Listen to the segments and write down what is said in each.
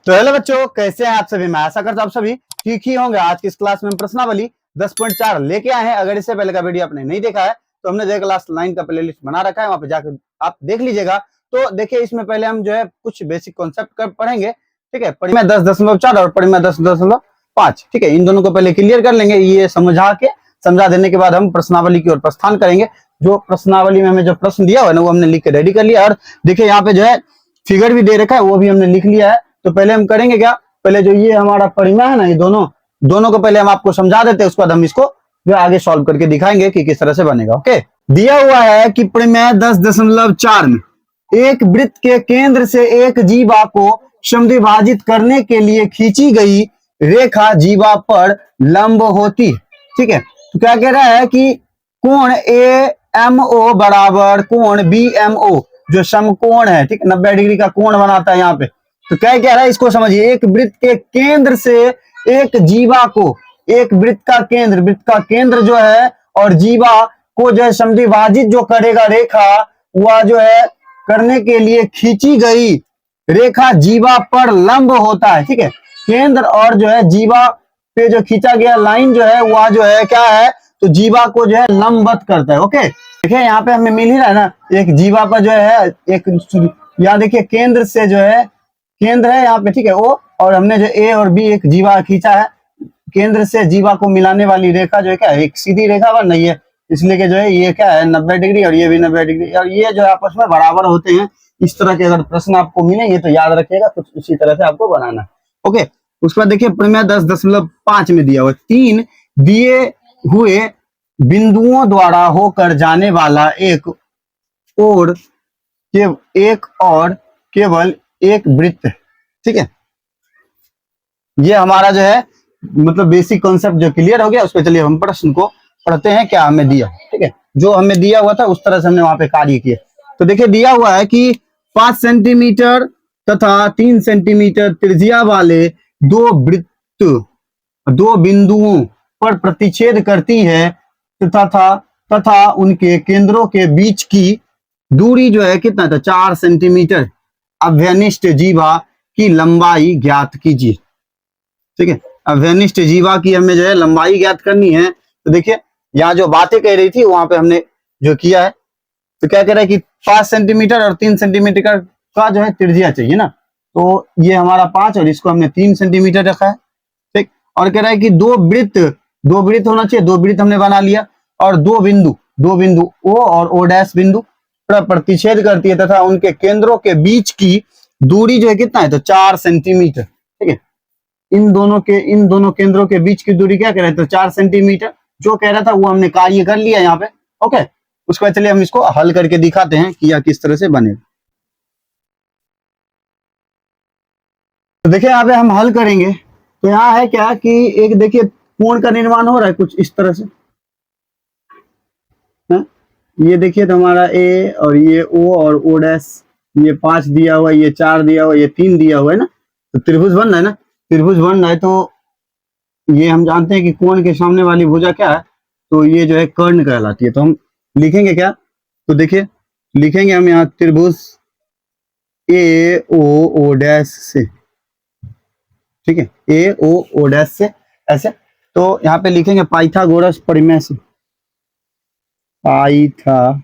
तो हेलो बच्चों, कैसे हैं आप सभी। मैं आशा करता हूं आप सभी ठीक ही होंगे। आज की इस क्लास में हम प्रश्नावली 10.4 लेके आए हैं। अगर इससे पहले का वीडियो आपने नहीं देखा है तो हमने जो क्लास 9 का प्लेलिस्ट बना रखा है, वहां पे जाकर आप देख लीजिएगा। तो देखिए, इसमें पहले हम जो है कुछ बेसिक कॉन्सेप्ट पढ़ेंगे। ठीक है, परिमेय 10.4 और परिमेय 10.5। ठीक है, इन दोनों को पहले क्लियर कर लेंगे। ये समझा देने के बाद हम प्रश्नावली की ओर प्रस्थान करेंगे। जो प्रश्नावली में हमें जो प्रश्न दिया हुआ है ना, वो हमने लिख के रेडी कर लिया। और देखिए, यहाँ पे जो है फिगर भी दे रखा है, वो भी हमने लिख लिया है। तो पहले हम करेंगे क्या, पहले जो ये हमारा परिमेय है ना, ये दोनों दोनों को पहले हम आपको समझा देते हैं। उसके बाद हम इसको जो आगे सॉल्व करके दिखाएंगे कि किस तरह से बनेगा। ओके, दिया हुआ है कि परिमेय 10.4 में एक वृत्त के केंद्र से एक जीवा को समद्विभाजित करने के लिए खींची गई रेखा जीवा पर लंब होती है। ठीक है, तो क्या कह रहा है कि कोण ए एम ओ बराबर कोण बी एम ओ, जो समकोण है, ठीक है, 90 डिग्री का कोण बनाता है यहाँ पे। तो क्या कह रहा है, इसको समझिए। एक वृत्त के केंद्र से एक जीवा को, एक वृत्त का केंद्र जो है और जीवा को जो है समद्विभाजित जो करेगा रेखा, वह जो है करने के लिए खींची गई रेखा जीवा पर लंब होता है। ठीक है, केंद्र और जो है जीवा पे जो खींचा गया लाइन जो है, वह जो है क्या है, तो जीवा को जो है लंबवत करता है। ओके, देखिए यहाँ पे हमें मिल ही रहा है ना, एक जीवा पर जो है एक, यहाँ देखिए केंद्र से जो है, केंद्र है यहाँ पे, ठीक है, ओ, और हमने जो ए और बी एक जीवा खींचा है। केंद्र से जीवा को मिलाने वाली रेखा जो है क्या है, एक सीधी रेखा बन रही है। इसलिए कि जो है ये क्या है 90 डिग्री और ये भी 90 डिग्री, और ये जो है आपस में बराबर होते हैं। इस तरह के अगर प्रश्न आपको मिलेंगे तो याद रखिएगा, कुछ इसी तरह से आपको बनाना। ओके, उसके बाद देखिए परिमेय 10.5 में दिया हुआ 3 दिए हुए बिंदुओं द्वारा होकर जाने वाला और केवल एक वृत्त है। ठीक है, ये हमारा जो है मतलब बेसिक कॉन्सेप्ट जो क्लियर हो गया। उस पर चलिए हम प्रश्न को पढ़ते हैं, क्या हमें दिया। ठीक है, जो हमें दिया हुआ था उस तरह से हमने वहां पे कार्य किया। तो देखिए दिया हुआ है कि 5 सेंटीमीटर तथा 3 सेंटीमीटर त्रिज्या वाले दो वृत्त दो बिंदुओं पर प्रतिच्छेद करती है तथा उनके केंद्रों के बीच की दूरी जो है कितना था, 4 सेंटीमीटर। अभ्यनिष्ठ जीवा की लंबाई ज्ञात कीजिए। ठीक है, अभ्यनिष्ठ जीवा की हमें जो है लंबाई ज्ञात करनी है। तो देखिए यहाँ जो बातें कह रही थी वहां पे हमने जो किया है। तो क्या कह रहा है कि 5 सेंटीमीटर और 3 सेंटीमीटर का जो है त्रिज्या चाहिए ना। तो ये हमारा 5 और इसको हमने 3 सेंटीमीटर रखा है। ठीक, और कह रहा है कि दो वृत्त होना चाहिए। दो वृत्त हमने बना लिया, और दो बिंदु ओ और ओ डैश बिंदु प्रतिच्छेद करती है तथा उनके केंद्रों के बीच की दूरी जो है कितना है, तो 4 सेंटीमीटर। ठीक है, इन दोनों केंद्रों के बीच की दूरी क्या कह रहे हैं, तो 4 सेंटीमीटर। जो कह रहा था वो हमने कार्य कर लिया यहाँ पे। ओके, उसके बाद चलिए हम इसको हल करके दिखाते हैं कि यह किस तरह से बनेगा। तो देखिए यहाँ पे हम हल करेंगे। तो यहाँ है क्या कि एक देखिए कोण का निर्माण हो रहा है कुछ इस तरह से है? ये देखिए तो हमारा ए और ये ओ और ओ डैश, ये 5 दिया हुआ, ये 4 दिया हुआ, ये 3 दिया हुआ है ना। तो त्रिभुज बन रहा है ना, त्रिभुज बन रहा है। तो ये हम जानते हैं कि कोण के सामने वाली भुजा क्या है, तो ये जो है कर्ण कहलाती है। तो हम लिखेंगे क्या, तो देखिए लिखेंगे हम यहाँ त्रिभुज ए ओ ओ डैश से। ठीक है, ए ओ ओ डैश से ऐसे। तो यहाँ पे लिखेंगे पाइथागोरस परिमेय से, पाइथागोरस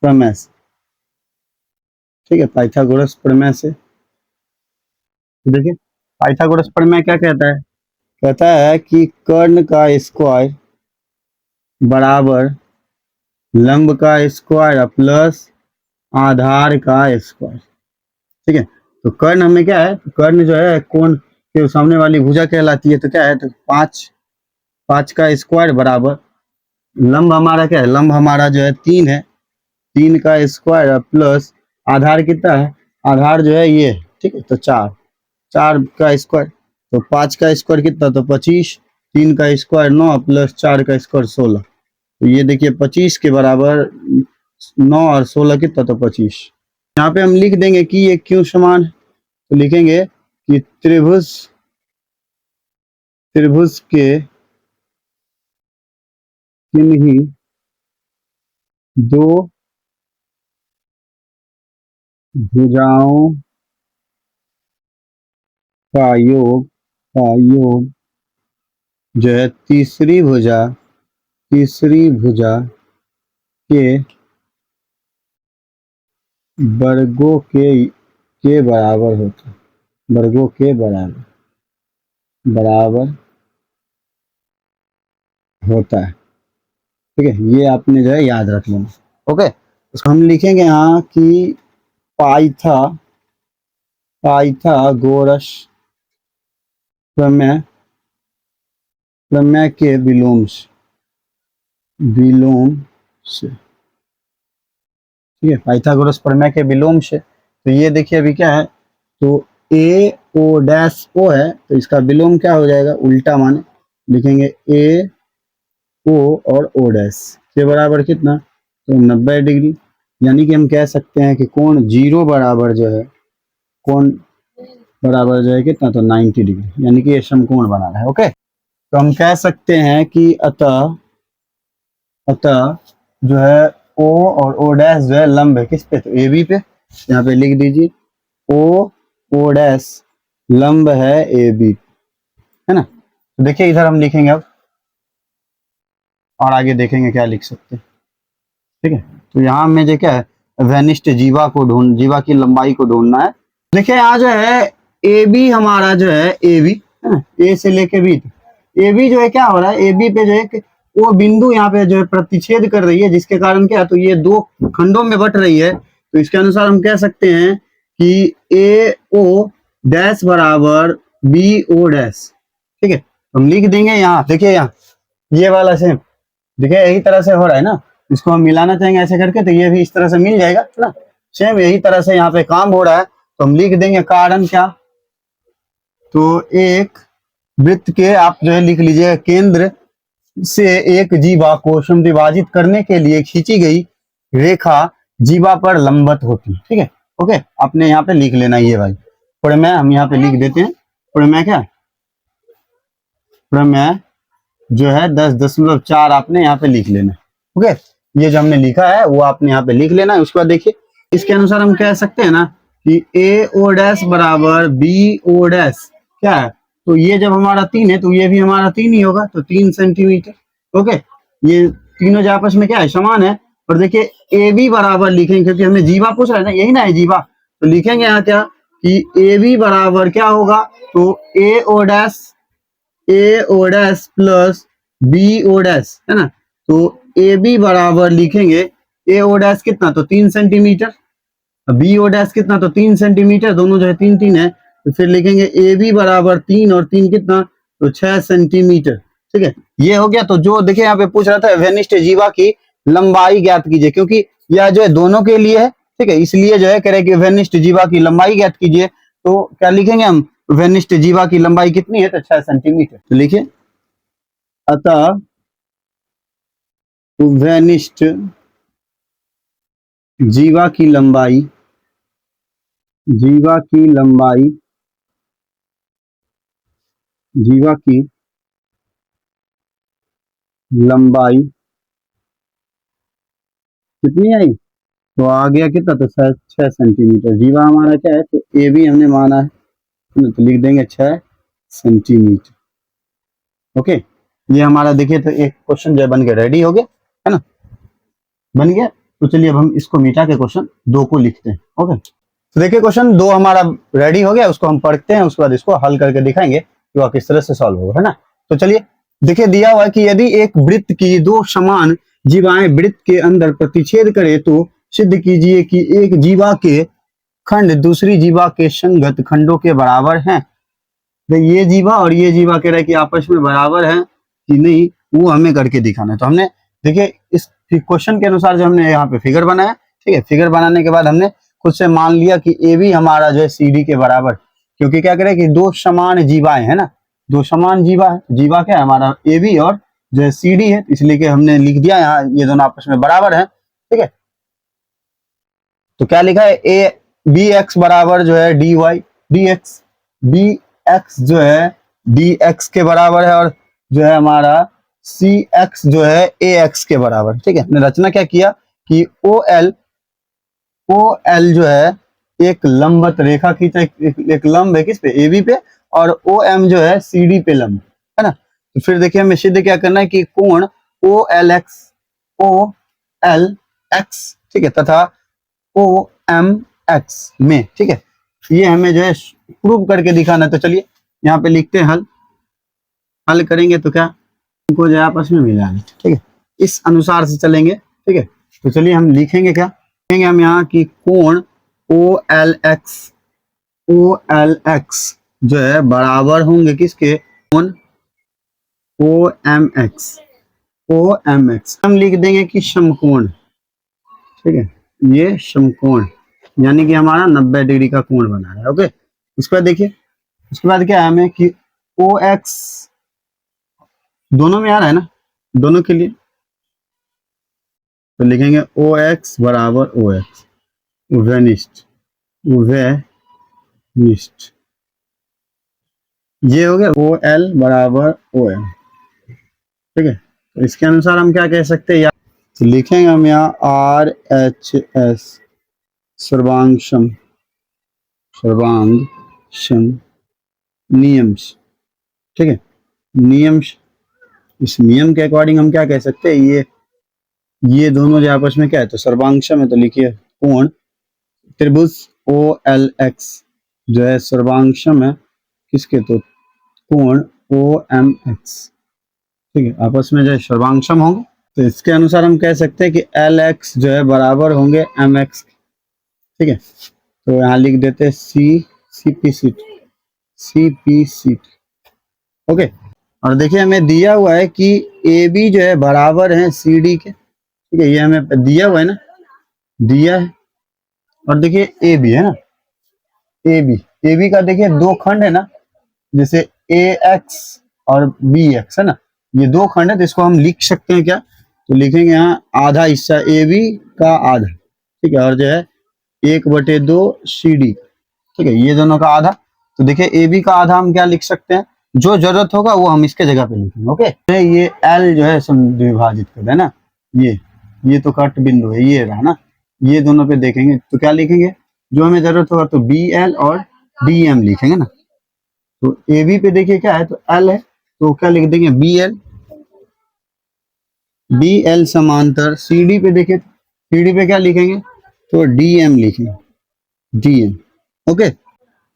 प्रमेय से। ठीक है, पाइथागोरस प्रमेय से। देखिए पाइथागोरस प्रमेय क्या कहता है, कहता है कि कर्ण का स्क्वायर बराबर लंब का स्क्वायर प्लस आधार का स्क्वायर। ठीक है, तो कर्ण हमें क्या है, कर्ण जो है कोण के सामने वाली भुजा कहलाती है। तो क्या है, तो 5 का स्क्वायर बराबर लंब हमारा क्या है, लंब हमारा जो है 3 है, 3 का स्क्वायर प्लस आधार कितना है, आधार जो है ये। ठीक है, तो 4 का स्क्वायर, तो 5 का स्क्वायर कितना, तो 25, 3 का स्क्वायर 9 प्लस 4 का स्क्वायर 16। तो ये देखिए 25 के बराबर 9 और 16 कितना, तो 25। यहाँ पे हम लिख देंगे कि ये क्यों समान है। तो लिखेंगे कि त्रिभुज के किन्हीं दो भुजाओं का योग जो है तीसरी भुजा के वर्गों के बराबर होता है। वर्गों के बराबर होता है। ठीक है, ये आपने जो है याद रख लेना। ओके, उसको हम लिखेंगे यहाँ कि पाइथागोरस प्रमेय प्रमेय के विलोम से। ठीक है, पाइथागोरस प्रमेय के विलोम से। तो ये देखिए अभी क्या है, तो ए ओ डैश ओ है, तो इसका विलोम क्या हो जाएगा, उल्टा माने लिखेंगे ए ओ और ओ डैश के बराबर कितना, तो 90 डिग्री। यानी कि हम कह सकते हैं कि कोण जीरो बराबर जो है, कोण बराबर जो है कितना, तो 90 डिग्री, यानी कि ये समकोण बना रहा है। ओके, तो हम कह सकते हैं कि अतः जो है ओ और ओ डैश जो है लंब है किस पे, तो ए बी पे। यहाँ पे लिख दीजिए ओ डैश लंब है ए बी, है ना। तो देखिए इधर हम लिखेंगे अब, और आगे देखेंगे क्या लिख सकते हैं। ठीक है, तो यहाँ में जो क्या है, वेनिस्ट जीवा की लंबाई को ढूंढना है। देखिए यहाँ जो है ए बी हमारा जो है ए बी, है ना, ए से लेके बी, ए बी जो है क्या हो रहा है, ए बी पे जो है वो बिंदु यहाँ पे जो है प्रतिच्छेद कर रही है, जिसके कारण क्या, तो ये दो खंडों में बट रही है। तो इसके अनुसार हम कह सकते हैं कि ए ओ डैश बराबर बी ओ डैश। ठीक है, हम लिख देंगे यहाँ, देखिए यहाँ ये वाला सेम, देखिए यही तरह से हो रहा है ना, इसको हम मिलाना चाहेंगे ऐसे करके, तो ये भी इस तरह से मिल जाएगा ना। सेम यही तरह से यहाँ पे काम हो रहा है। तो हम लिख देंगे कारण क्या, तो एक वृत्त के आप जो है लिख लीजिए, केंद्र से एक जीवा को समद्विभाजित करने के लिए खींची गई रेखा जीवा पर लंबवत होती है। ठीक है, ओके, आपने यहाँ पे लिख लेना ये भाई प्रमेय, हम यहाँ पे लिख देते हैं प्रमेय, क्या प्रमेय जो है 10.4 आपने यहाँ पे लिख लेना। ओके, ये जो हमने लिखा है वो आपने यहाँ पे लिख लेना है। उसके बाद देखिए इसके अनुसार हम कह सकते हैं ना कि ए ओ डैश बराबर बी ओ डैश क्या है, तो ये जब हमारा 3 है तो ये भी हमारा 3 ही होगा, तो 3 सेंटीमीटर। ओके, ये तीनों जो आपस में क्या है, समान है। और देखिए ए बी बराबर लिखेंगे, क्योंकि हमें जीवा पूछ रहा है ना, यही ना है जीवा, तो लिखेंगे यहाँ क्या कि ए बी बराबर क्या होगा, तो A O dash plus B O dash, है ना। तो ए बी बराबर लिखेंगे ए ओ डैश कितना, तो 3 सेंटीमीटर, बी ओ डैश कितना, तो 3 सेंटीमीटर, दोनों जो है 3 3 है। तो फिर लिखेंगे ए बी बराबर 3 और 3 कितना, तो 6 सेंटीमीटर। ठीक है, ये हो गया। तो जो देखिए यहाँ पे पूछ रहा था वेनिस्ट जीवा की लंबाई ज्ञात कीजिए, क्योंकि यह जो है दोनों के लिए है। ठीक है, इसलिए जो है कह रहे कि वेनिस्ट जीवा की लंबाई ज्ञात कीजिए। तो क्या लिखेंगे हम, वेनिस्ट जीवा की लंबाई कितनी है, तो 6 सेंटीमीटर। तो लिखिए अतः वेनिस्ट जीवा की लंबाई जीवा की लंबाई जीवा की लंबाई कितनी आई, तो आ गया कितना, तो 6 सेंटीमीटर। जीवा हमारा क्या है, तो ए भी हमने माना है, तो लिख देंगे 6 सेंटीमीटर। ओके, ये हमारा देखिए तो एक क्वेश्चन जो है बन के रेडी हो गया, है ना, बन गया। तो चलिए अब हम इसको मिटा के क्वेश्चन 2 को लिखते हैं। ओके, तो देखिए क्वेश्चन 2 हमारा रेडी हो गया, उसको हम पढ़ते हैं, उसके बाद इसको हल करके दिखाएंगे कि वह किस तरह से सॉल्व होगा, है ना। तो चलिए देखिए, दिया हुआ है कि यदि एक वृत्त की दो समान जीवाएं वृत्त के अंदर प्रतिच्छेद करे तो सिद्ध कीजिए कि एक जीवा के खंड दूसरी जीवा के संगत खंडों के बराबर हैं। तो ये जीवा और ये जीवा कह रहे कि आपस में बराबर है कि नहीं, वो हमें करके दिखाना है। तो हमने देखिए इस क्वेश्चन के अनुसार जो हमने यहाँ पे फिगर बनाया, ठीक है, फिगर बनाने के बाद हमने खुद से मान लिया कि ए बी हमारा जो है सी डी के बराबर, क्योंकि क्या करें कि दो समान जीवाएं है ना, दो समान जीवा है, जीवा क्या है हमारा ए बी और जो है सी डी है, इसलिए कि हमने लिख दिया यहाँ ये दोनों आपस में बराबर है। ठीक है, तो क्या लिखा है, ए बी एक्स बराबर जो है d y d x, b x जो है डी एक्स के बराबर है, और जो है हमारा सी एक्स जो है ए एक्स के बराबर। ठीक है, हमने रचना क्या किया कि ओ एल जो है एक लंबवत रेखा खींचा, एक लंब है किस पे, AB पे, और OM जो है CD पे लंब है ना। तो फिर देखिए हमें सिद्ध क्या करना है कि कोण OLX ठीक है तथा OMX में, ठीक है, ये हमें जो है प्रूव करके दिखाना है। तो चलिए यहाँ पे लिखते हैं हल करेंगे तो क्या इनको जो आपस में मिलाना, ठीक है, इस अनुसार से चलेंगे, ठीक है। तो चलिए हम लिखेंगे क्या, लिखेंगे हम यहाँ की कोण OLX जो है बराबर होंगे किसके, कोण OMX हम लिख देंगे कि समकोण, ठीक है, ये समकोण यानी कि हमारा 90 डिग्री का कोण बना है। ओके, उसके बाद देखिए, उसके बाद क्या है हमें कि OX दोनों में आ रहा है ना, दोनों के लिए, तो लिखेंगे OX बराबर OX वेनिस्ट, ये हो गया OL बराबर OM, ठीक है। तो इसके अनुसार हम क्या कह सकते हैं, तो लिखेंगे हम यहाँ RHS सर्वांगसम नियम्स, ठीक है, नियम्स, इस नियम के अकॉर्डिंग हम क्या कह सकते हैं, ये दोनों जो आपस में क्या है, तो सर्वांगसम है, तो लिखिए कोण त्रिभुज OLX जो है सर्वांगसम है किसके, तो कोण OMX, ठीक है, आपस में जो है सर्वांगसम होंगे। तो इसके अनुसार हम कह सकते हैं कि LX जो है बराबर होंगे MX, ठीक है। तो यहाँ लिख देते हैं CP सीट, ओके। और देखिए हमें दिया हुआ है कि AB जो है बराबर है CD के, ठीक है, ये हमें दिया हुआ है ना, दिया है। और देखिए AB है ना, AB का देखिए दो खंड है ना, जैसे AX और BX है ना, ये दो खंड है, तो इसको हम लिख सकते हैं क्या, तो लिखेंगे यहाँ आधा हिस्सा AB का आधा, ठीक है, और जो है 1/2 CD, ठीक है, ये दोनों का आधा। तो देखिए AB का आधा हम क्या लिख सकते हैं, जो जरूरत होगा वो हम इसके जगह पे लिखेंगे। ओके, ये L जो है विभाजित कर है ना, ये तो कट बिंदु है, ये रहा ना, ये दोनों पे देखेंगे तो क्या लिखेंगे, जो हमें जरूरत होगा तो BL और DM लिखेंगे ना। तो AB पे देखिए क्या है, तो L है, तो क्या लिख देंगे BL समांतर CD पे देखिए, CD पे क्या लिखेंगे, तो DM लिखेंगे, DM। ओके,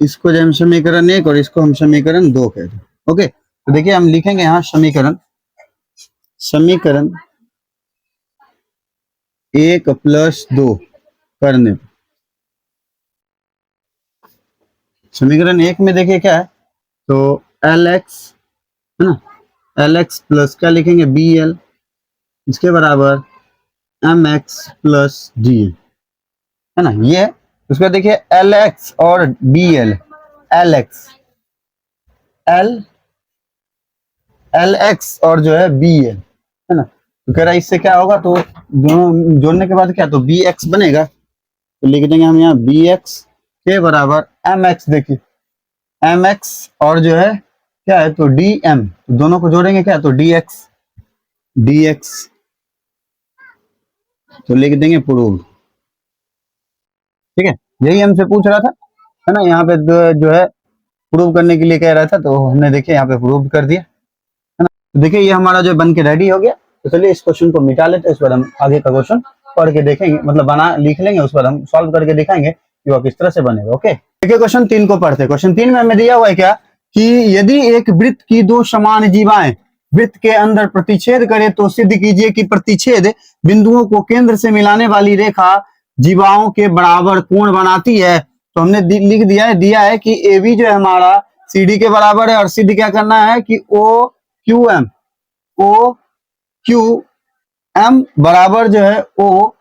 इसको जो हम समीकरण 1 और इसको हम समीकरण 2 कहते हैं। ओके, तो देखिए हम लिखेंगे यहाँ समीकरण 1+2 करने पर, समीकरण 1 में देखिए क्या है, तो LX है ना, LX प्लस क्या लिखेंगे BL, इसके बराबर MX प्लस DL है ना, ये उसका देखिए LX और BL, LX LX और जो है BL है ना, तो कह रहा है इससे क्या होगा, तो दोनों जोड़ने के बाद क्या, तो BX बनेगा, तो लिख देंगे हम यहाँ BX के बराबर MX, देखिए MX और जो है क्या है, तो DM, दोनों को जोड़ेंगे क्या, तो DX तो लिख देंगे प्रूव, ठीक है, यही हमसे पूछ रहा था है ना, यहाँ पे जो है प्रूव करने के लिए कह रहा था, तो हमने देखिए यहाँ पे प्रूव कर दिया है ना। तो देखिए ये हमारा जो बन के रेडी हो गया। तो चलिए इस क्वेश्चन को मिटा लेते हैं, इस पर हम आगे का क्वेश्चन पढ़ के देखेंगे, मतलब बना लिख लेंगे, उस पर हम सॉल्व करके दिखाएंगे कि वो किस तरह से बनेगा। ओके, देखिए क्वेश्चन 3 को पढ़ते हैं। क्वेश्चन 3 में हमें दिया हुआ है क्या, कि यदि एक वृत्त की दो समान जीवाएं वृत्त के अंदर प्रतिच्छेद करे तो सिद्ध कीजिए कि प्रतिच्छेद बिंदुओं को केंद्र से मिलाने वाली रेखा जीवाओं के बराबर कोण बनाती है। तो हमने लिख दिया है कि AB जो है हमारा CD के बराबर है, और सिद्ध क्या करना है कि OQM बराबर जो है OQN,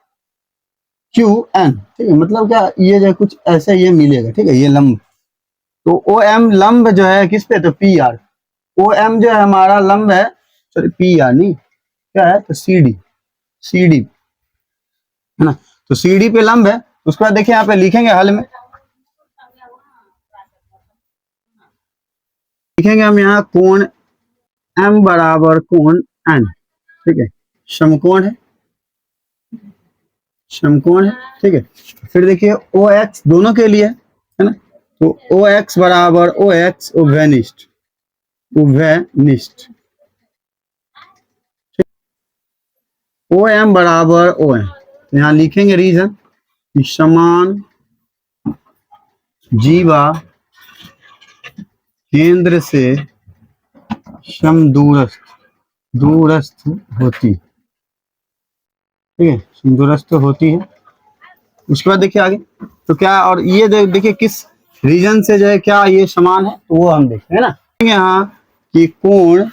ठीक है, मतलब क्या ये जो कुछ ऐसे ये मिलेगा, ठीक है, ये लंब, तो OM लंब जो है किस पे, तो PR, OM जो है हमारा लंब है, सॉरी PR नहीं, क्या है, तो CD है ना, तो CD पे लंब है। उसके बाद देखिए यहाँ पे लिखेंगे हल में, लिखेंगे हम यहाँ कोण M बराबर कोण N, ठीक है, समकोण है, समकोण है, ठीक है। फिर देखिए ओ एक्स दोनों के लिए है ना, तो ओ एक्स बराबर ओ एक्स उभयनिष्ठ, उभयनिष्ठ। ओ एम बराबर ओ एम, तो यहाँ लिखेंगे रीजन समान जीवा केंद्र से समदूरस्थ दूरस्थ होती, ठीक है, समदूरस्थ होती है। उसके बाद देखिए आगे तो क्या, और ये देखिए किस रीजन से जो है क्या ये समान है, तो वो हम देखते हैं ना। यहाँ कि कोण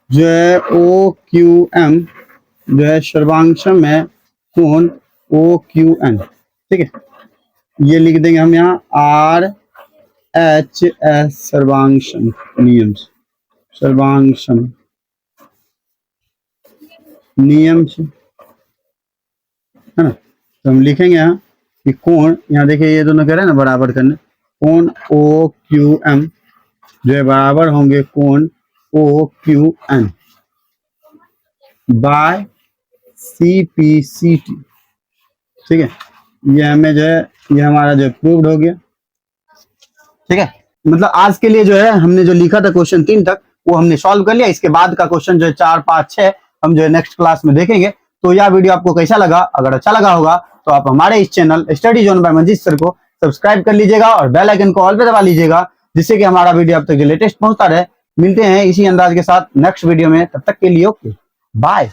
जो है ओ क्यू एम जो है सर्वांशम है कोण ओ क्यू एन, ठीक है। ये लिख देंगे हम यहाँ आर एच एस सर्वांशम नियम, सर्वांशम नियम से, है ना। तो हम लिखेंगे यहाँ कि कोण, यहाँ देखिए ये दोनों कह रहे हैं ना बराबर करने, कोण ओ क्यू एम जो है बराबर होंगे कोण O Q N by C P C T, ठीक है। ये हमें जो है ये हमारा जो प्रूव्ड हो गया, ठीक है। मतलब आज के लिए जो है हमने जो लिखा था क्वेश्चन 3 तक वो हमने सॉल्व कर लिया। इसके बाद का क्वेश्चन जो है 4, 5, 6 हम जो है नेक्स्ट क्लास में देखेंगे। तो यह वीडियो आपको कैसा लगा, अगर अच्छा लगा होगा तो आप हमारे इस channel study zone by Manjeet sir को सब्सक्राइब कर लीजिएगा और बेल आइकन को ऑल पे दबा लीजिएगा, जिससे कि हमारा वीडियो अब तक जो लेटेस्ट पहुंचता रहे। मिलते हैं इसी अंदाज के साथ नेक्स्ट वीडियो में, तब तक के लिए ओके बाय।